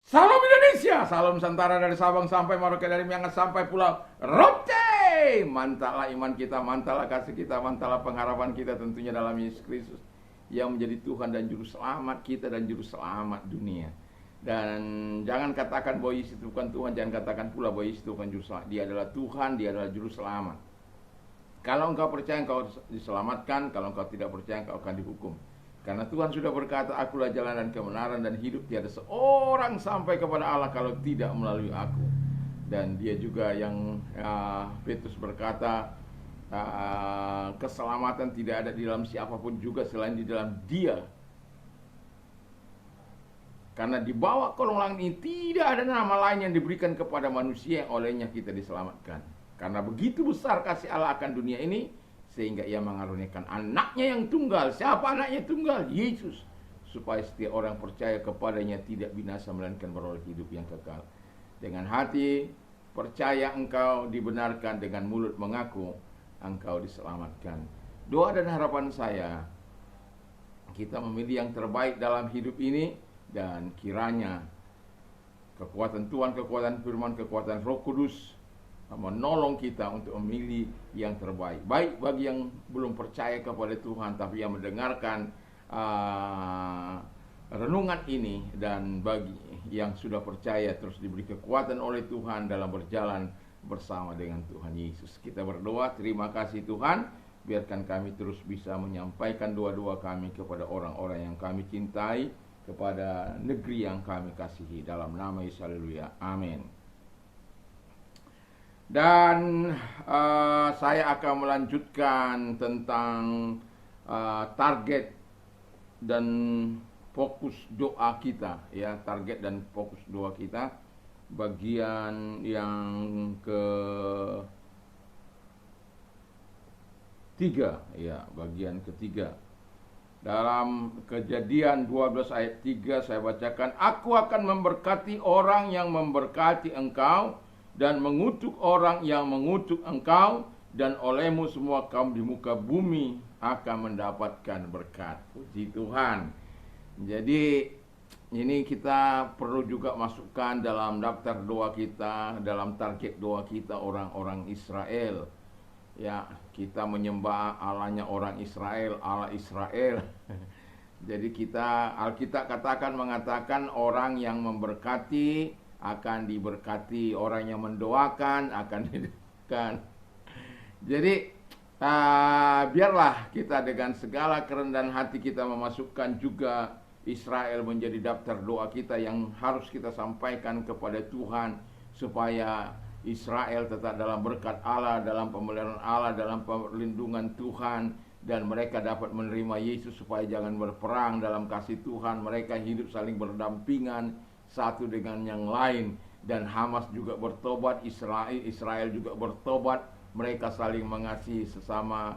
Salam Indonesia, salam Nusantara dari Sabang sampai Merauke, dari Miangas sampai Pulau Rote. Mantaplah iman kita, mantaplah kasih kita, mantaplah pengharapan kita tentunya dalam Yesus Kristus yang menjadi Tuhan dan Juru Selamat kita dan Juru Selamat dunia. Dan jangan katakan bahwa Yesus itu bukan Tuhan, jangan katakan pula bahwa Yesus itu bukan Juru Selamat. Dia adalah Tuhan, Dia adalah Juru Selamat. Kalau engkau percaya, engkau diselamatkan. Kalau engkau tidak percaya, engkau akan dihukum. Karena Tuhan sudah berkata, akulah jalan dan kebenaran dan hidup. Tiada seorang sampai kepada Allah kalau tidak melalui aku. Dan dia juga yang Petrus berkata, keselamatan tidak ada di dalam siapapun juga selain di dalam Dia. Karena di bawah kolong langit ini tidak ada nama lain yang diberikan kepada manusia yang olehnya kita diselamatkan. Karena begitu besar kasih Allah akan dunia ini, sehingga Ia mengaruniakan anaknya yang tunggal. Siapa anaknya tunggal? Yesus. Supaya setiap orang percaya kepadanya tidak binasa melainkan beroleh hidup yang kekal. Dengan hati percaya engkau dibenarkan, dengan mulut mengaku engkau diselamatkan. Doa dan harapan saya, kita memilih yang terbaik dalam hidup ini. Dan kiranya kekuatan Tuhan, kekuatan firman, kekuatan Roh Kudus menolong kita untuk memilih yang terbaik. Baik bagi yang belum percaya kepada Tuhan tapi yang mendengarkan renungan ini, dan bagi yang sudah percaya terus diberi kekuatan oleh Tuhan dalam berjalan bersama dengan Tuhan Yesus. Kita berdoa, terima kasih Tuhan, biarkan kami terus bisa menyampaikan doa-doa kami kepada orang-orang yang kami cintai, kepada negeri yang kami kasihi, dalam nama Yesus, haleluya, amin. Dan saya akan melanjutkan tentang target dan fokus doa kita, ya, target dan fokus doa kita, bagian yang ketiga, ya, bagian ketiga. Dalam Kejadian 12 ayat 3 saya bacakan, aku akan memberkati orang yang memberkati engkau, dan mengutuk orang yang mengutuk engkau, dan olehmu semua kaum di muka bumi akan mendapatkan berkat. Puji Tuhan. Jadi ini kita perlu juga masukkan dalam daftar doa kita, dalam target doa kita, orang-orang Israel. Ya, kita menyembah Allahnya orang Israel, Allah Israel. Jadi kita, Alkitab mengatakan orang yang memberkati akan diberkati, orang yang mendoakan akan didoakan. Jadi biarlah kita dengan segala kerendahan hati kita memasukkan juga Israel menjadi daftar doa kita yang harus kita sampaikan kepada Tuhan, supaya Israel tetap dalam berkat Allah, dalam pemeliharaan Allah, dalam perlindungan Tuhan, dan mereka dapat menerima Yesus supaya jangan berperang dalam kasih Tuhan. Mereka hidup saling berdampingan satu dengan yang lain, dan Hamas juga bertobat, Israel juga bertobat, mereka saling mengasihi sesama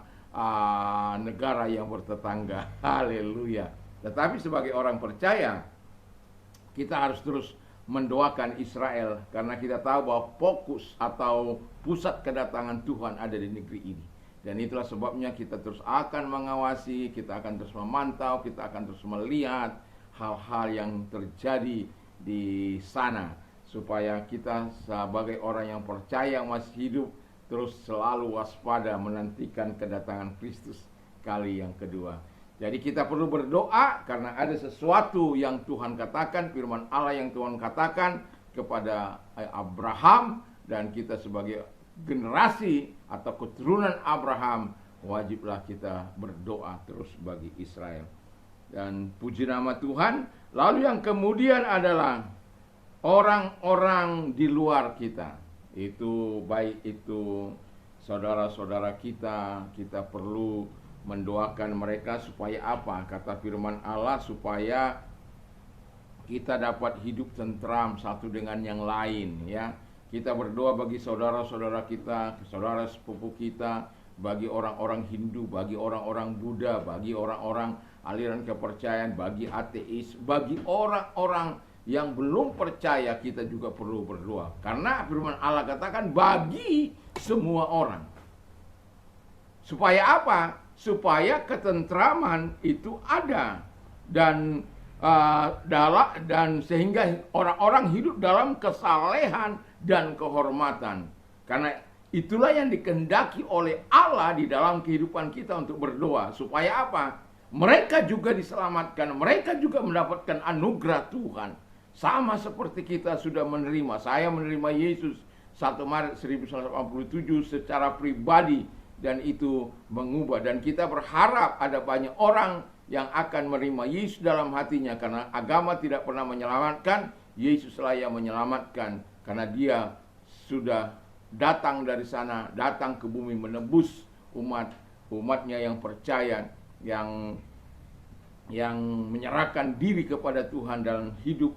negara yang bertetangga. Haleluya. Tetapi sebagai orang percaya, kita harus terus mendoakan Israel, karena kita tahu bahwa fokus atau pusat kedatangan Tuhan ada di negeri ini. Dan itulah sebabnya kita terus akan mengawasi, kita akan terus memantau, kita akan terus melihat hal-hal yang terjadi di sana, supaya kita sebagai orang yang percaya masih hidup terus selalu waspada menantikan kedatangan Kristus kali yang kedua. Jadi kita perlu berdoa karena ada sesuatu yang Tuhan katakan, firman Allah yang Tuhan katakan kepada Abraham, dan kita sebagai generasi atau keturunan Abraham wajiblah kita berdoa terus bagi Israel. Dan puji nama Tuhan. Lalu yang kemudian adalah orang-orang di luar kita. Itu baik itu saudara-saudara kita, kita perlu mendoakan mereka supaya apa? Kata firman Allah, supaya kita dapat hidup tentram satu dengan yang lain, ya. Kita berdoa bagi saudara-saudara kita, saudara sepupu kita, bagi orang-orang Hindu, bagi orang-orang Buddha, bagi orang-orang aliran kepercayaan, bagi ateis, bagi orang-orang yang belum percaya, kita juga perlu berdoa. Karena firman Allah katakan bagi semua orang. Supaya apa? Supaya ketentraman itu ada. Dan dan sehingga orang-orang hidup dalam kesalehan dan kehormatan. Karena itulah yang dikehendaki oleh Allah di dalam kehidupan kita untuk berdoa. Supaya apa? Mereka juga diselamatkan, mereka juga mendapatkan anugerah Tuhan. Sama seperti kita sudah menerima. Saya menerima Yesus 1 Maret 1987 secara pribadi, dan itu mengubah. Dan kita berharap ada banyak orang yang akan menerima Yesus dalam hatinya, karena agama tidak pernah menyelamatkan, Yesuslah yang menyelamatkan, karena Dia sudah datang dari sana, datang ke bumi menebus umatnya yang percaya, yang menyerahkan diri kepada Tuhan dalam hidup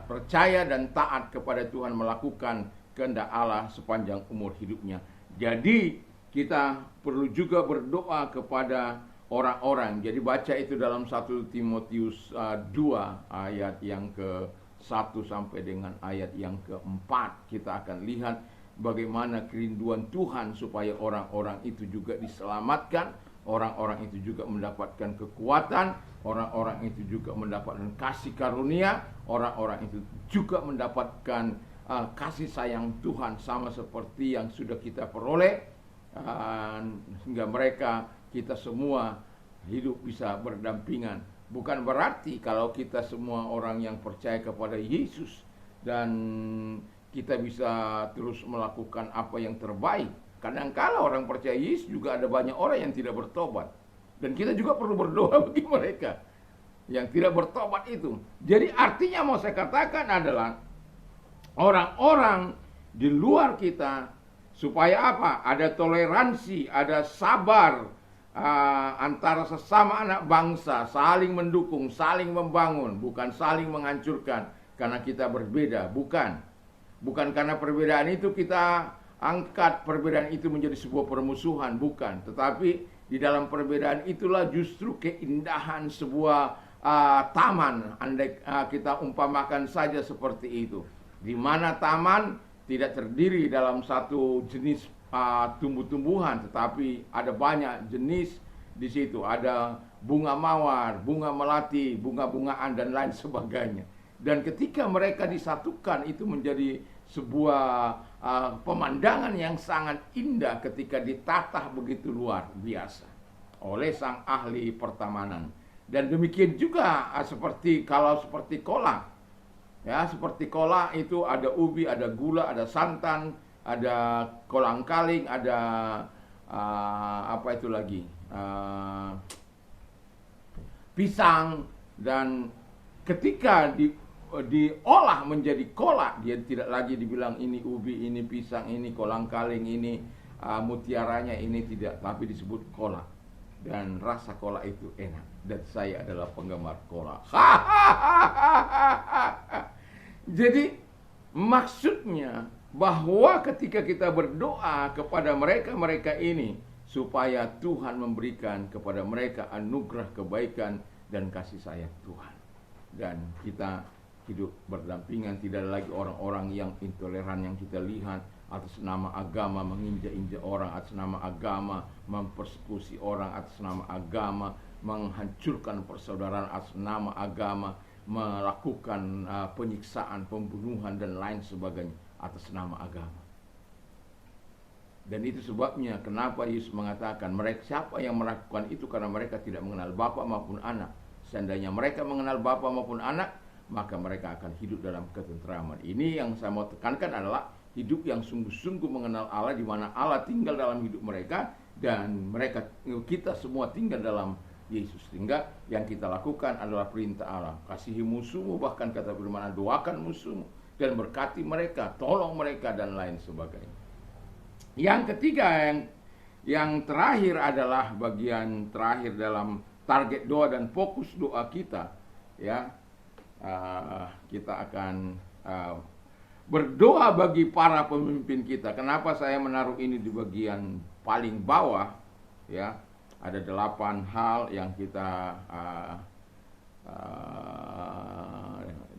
percaya dan taat kepada Tuhan, melakukan kehendak Allah sepanjang umur hidupnya. Jadi kita perlu juga berdoa kepada orang-orang. Jadi baca itu dalam 1 Timotius 2 ayat yang ke-1 sampai dengan ayat yang ke-4. Kita akan lihat bagaimana kerinduan Tuhan supaya orang-orang itu juga diselamatkan, orang-orang itu juga mendapatkan kekuatan, orang-orang itu juga mendapatkan kasih karunia, orang-orang itu juga mendapatkan kasih sayang Tuhan sama seperti yang sudah kita peroleh, sehingga kita semua hidup bisa berdampingan. Bukan berarti kalau kita semua orang yang percaya kepada Yesus dan kita bisa terus melakukan apa yang terbaik. Kadang-kala orang percaya Yesus juga ada banyak orang yang tidak bertobat, dan kita juga perlu berdoa bagi mereka yang tidak bertobat itu. Jadi artinya mau saya katakan adalah orang-orang di luar kita, supaya apa? Ada toleransi, ada sabar antara sesama anak bangsa, saling mendukung, saling membangun, bukan saling menghancurkan karena kita berbeda. Bukan karena perbedaan itu kita angkat perbedaan itu menjadi sebuah permusuhan, bukan. Tetapi di dalam perbedaan itulah justru keindahan sebuah taman. Andai kita umpamakan saja seperti itu, di mana taman tidak terdiri dalam satu jenis tumbuh-tumbuhan, tetapi ada banyak jenis di situ. Ada bunga mawar, bunga melati, bunga-bungaan dan lain sebagainya. Dan ketika mereka disatukan, itu menjadi sebuah pemandangan yang sangat indah ketika ditatah begitu luar biasa oleh sang ahli pertamanan. Dan demikian juga seperti kolak. Ya, seperti kolak itu ada ubi, ada gula, ada santan, ada kolang-kaling, ada apa itu lagi? Pisang. Dan ketika diolah menjadi kolak, dia tidak lagi dibilang ini ubi, ini pisang, ini kolang-kaling, ini mutiaranya, ini tidak, tapi disebut kolak. Dan rasa kolak itu enak, dan saya adalah penggemar kolak. Jadi maksudnya bahwa ketika kita berdoa kepada mereka ini, supaya Tuhan memberikan kepada mereka anugerah kebaikan dan kasih sayang Tuhan, dan kita hidup berdampingan, tidak lagi orang-orang yang intoleran yang kita lihat atas nama agama, menginjak-injak orang atas nama agama, mempersekusi orang atas nama agama, menghancurkan persaudaraan atas nama agama, melakukan penyiksaan, pembunuhan dan lain sebagainya atas nama agama. Dan itu sebabnya kenapa Yesus mengatakan mereka siapa yang melakukan itu, karena mereka tidak mengenal Bapa maupun Anak. Seandainya mereka mengenal Bapa maupun Anak, maka mereka akan hidup dalam ketentraman. Ini yang saya mau tekankan adalah hidup yang sungguh-sungguh mengenal Allah, di mana Allah tinggal dalam hidup mereka dan kita semua tinggal dalam Yesus. Sehingga yang kita lakukan adalah perintah Allah. Kasihi musuhmu, bahkan kata firman, doakan musuhmu dan berkati mereka, tolong mereka dan lain sebagainya. Yang ketiga, yang terakhir adalah bagian terakhir dalam target doa dan fokus doa kita. Ya, kita akan berdoa bagi para pemimpin kita. Kenapa saya menaruh ini di bagian paling bawah? Ya, ada 8 hal yang kita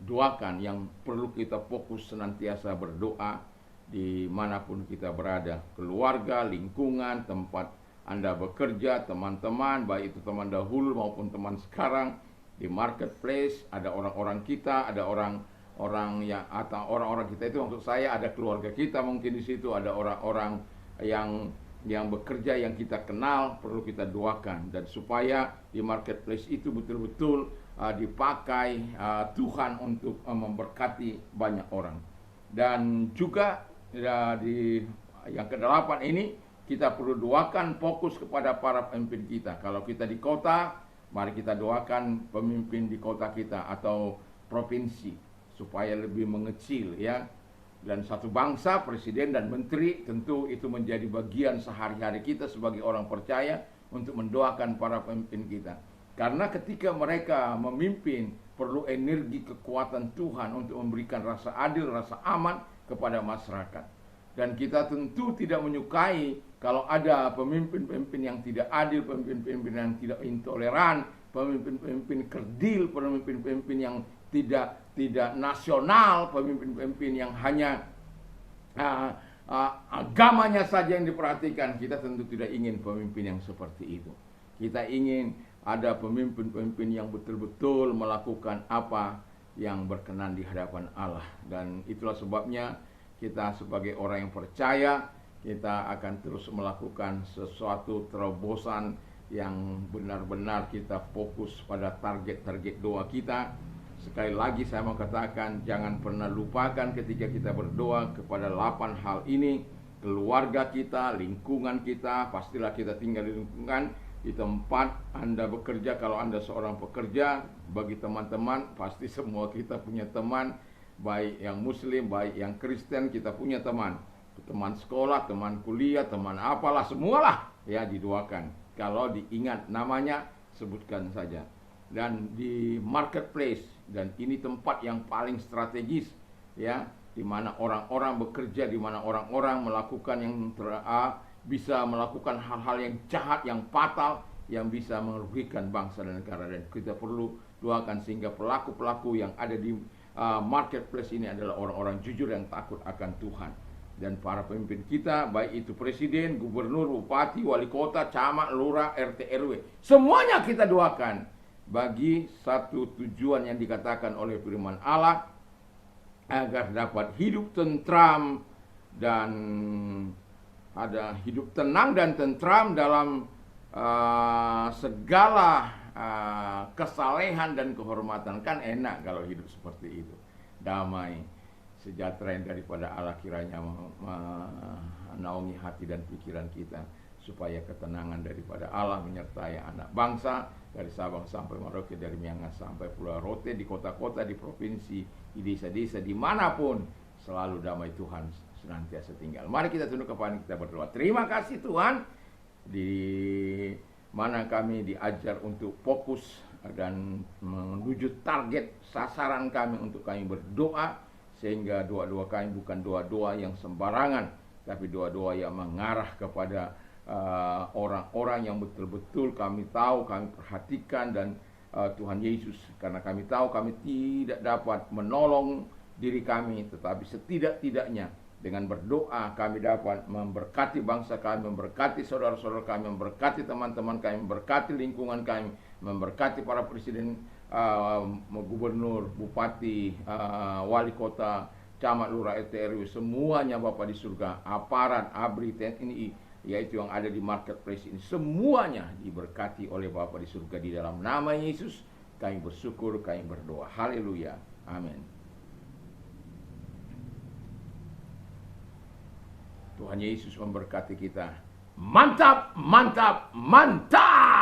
doakan, yang perlu kita fokus senantiasa berdoa dimanapun kita berada. Keluarga, lingkungan, tempat Anda bekerja, teman-teman, baik itu teman dahulu maupun teman sekarang, di marketplace, ada orang-orang kita, ada orang-orang yang, atau orang-orang kita itu maksud saya ada keluarga kita mungkin di situ, ada orang-orang yang bekerja yang kita kenal, perlu kita doakan, dan supaya di marketplace itu betul-betul dipakai Tuhan untuk memberkati banyak orang. Dan juga di yang ke-8 ini kita perlu doakan fokus kepada para pemimpin kita. Kalau kita di kota, mari kita doakan pemimpin di kota kita atau provinsi supaya lebih mengecil ya. Dan satu bangsa, presiden dan menteri, tentu itu menjadi bagian sehari-hari kita sebagai orang percaya untuk mendoakan para pemimpin kita. Karena ketika mereka memimpin, perlu energi kekuatan Tuhan untuk memberikan rasa adil, rasa aman kepada masyarakat. Dan kita tentu tidak menyukai kalau ada pemimpin-pemimpin yang tidak adil, pemimpin-pemimpin yang tidak intoleran, pemimpin-pemimpin kerdil, pemimpin-pemimpin yang tidak nasional, pemimpin-pemimpin yang hanya agamanya saja yang diperhatikan. Kita tentu tidak ingin pemimpin yang seperti itu. Kita ingin ada pemimpin-pemimpin yang betul-betul melakukan apa yang berkenan di hadapan Allah. Dan itulah sebabnya kita sebagai orang yang percaya, kita akan terus melakukan sesuatu terobosan yang benar-benar kita fokus pada target-target doa kita. Sekali lagi saya mau katakan, jangan pernah lupakan ketika kita berdoa kepada 8 hal ini. Keluarga kita, lingkungan kita, pastilah kita tinggal di lingkungan, di tempat Anda bekerja. Kalau Anda seorang pekerja, bagi teman-teman, pasti semua kita punya teman, baik yang muslim, baik yang Kristen, kita punya teman. Teman sekolah, teman kuliah, teman apalah, semualah ya didoakan. Kalau diingat namanya, sebutkan saja. Dan di marketplace, dan ini tempat yang paling strategis ya, di mana orang-orang bekerja, di mana orang-orang melakukan yang bisa melakukan hal-hal yang jahat, yang fatal, yang bisa merugikan bangsa dan negara. Dan kita perlu doakan sehingga pelaku-pelaku yang ada di marketplace ini adalah orang-orang jujur yang takut akan Tuhan. Dan para pemimpin kita, baik itu presiden, gubernur, bupati, wali kota, camat, lurah, RT, RW, semuanya kita doakan bagi satu tujuan yang dikatakan oleh firman Allah, agar dapat hidup tentram dan ada hidup tenang dan tentram dalam segala kesalehan dan kehormatan. Kan enak kalau hidup seperti itu, damai, sejahtera yang daripada Allah kiranya menaungi hati dan pikiran kita, supaya ketenangan daripada Allah menyertai anak bangsa dari Sabang sampai Merauke, dari Miangas sampai Pulau Rote, di kota-kota, di provinsi, di desa-desa, dimanapun, selalu damai Tuhan senantiasa tinggal. Mari kita tunduk kepala kita berdoa. Terima kasih Tuhan, di mana kami diajar untuk fokus dan menuju target sasaran kami untuk kami berdoa, sehingga doa-doa kami bukan doa-doa yang sembarangan, tapi doa-doa yang mengarah kepada orang-orang yang betul-betul kami tahu, kami perhatikan, dan Tuhan Yesus, karena kami tahu kami tidak dapat menolong diri kami, tetapi setidak-tidaknya dengan berdoa kami dapat memberkati bangsa kami, memberkati saudara-saudara kami, memberkati teman-teman kami, memberkati lingkungan kami, memberkati para presiden, gubernur, bupati, wali kota, camat, lurah, RT, RW, semuanya Bapa di surga, aparat, ABRI, TNI, yaitu yang ada di marketplace ini, semuanya diberkati oleh Bapa di surga. Di dalam nama Yesus kami bersyukur, kami berdoa. Haleluya, amin. Tuhan Yesus memberkati kita. Mantap, mantap, mantap.